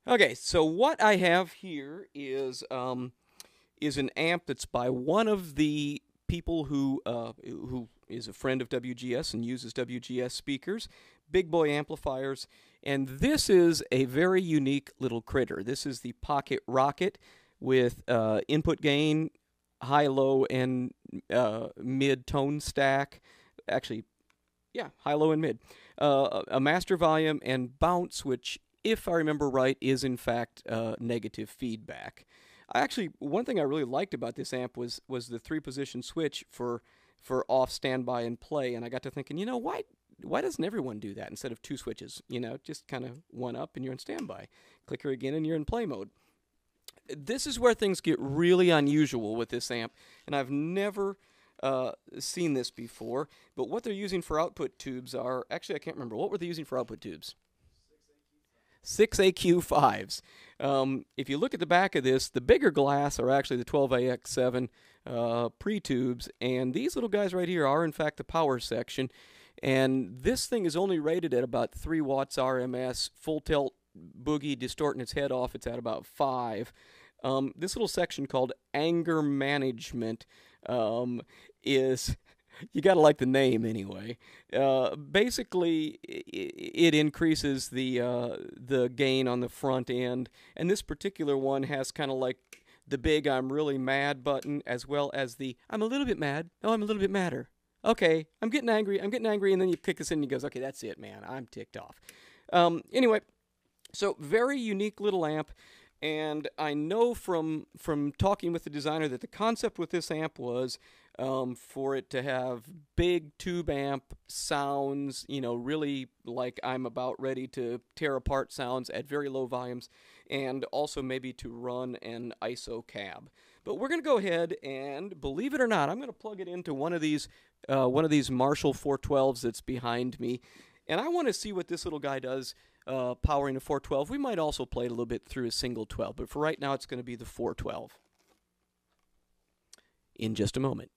Okay, so what I have here is an amp that's by one of the people who is a friend of WGS and uses WGS speakers, big boy amplifiers, and this is a very unique little critter. This is the Pocket Rocket with input gain, high, low, and mid tone stack. Actually, yeah, high, low, and mid. A master volume and bounce, which, if I remember right, is in fact negative feedback. One thing I really liked about this amp was the three position switch for off, standby, and play. And I got to thinking, why doesn't everyone do that instead of two switches? Just kind of one up and you're in standby, click her again and you're in play mode. This is where things get really unusual with this amp, and I've never seen this before. But what they're using for output tubes are actually I can't remember what were they using for output tubes. 6AQ5s. If you look at the back of this, the bigger glass are actually the 12AX7 pre-tubes, and these little guys right here are in fact the power section. And this thing is only rated at about 3 watts RMS. Full tilt boogie distorting its head off, it's at about 5. This little section called anger management is you got to like the name anyway. Basically, it increases the gain on the front end, and this particular one has kind of like the big "I'm really mad" button, as well as the "I'm a little bit mad." Oh, I'm a little bit madder. Okay, I'm getting angry. I'm getting angry, and then you kick this in, and he goes, "Okay, that's it, man. I'm ticked off." Anyway, so very unique little amp. And I know from talking with the designer that the concept with this amp was for it to have big tube amp sounds, really like I'm about ready to tear apart sounds at very low volumes, and also maybe to run an ISO cab. But we're going to go ahead and, believe it or not, I'm going to plug it into one of these Marshall 412s that's behind me, and I want to see what this little guy does powering a 412. We might also play it a little bit through a single 12, but for right now it's going to be the 412. In just a moment.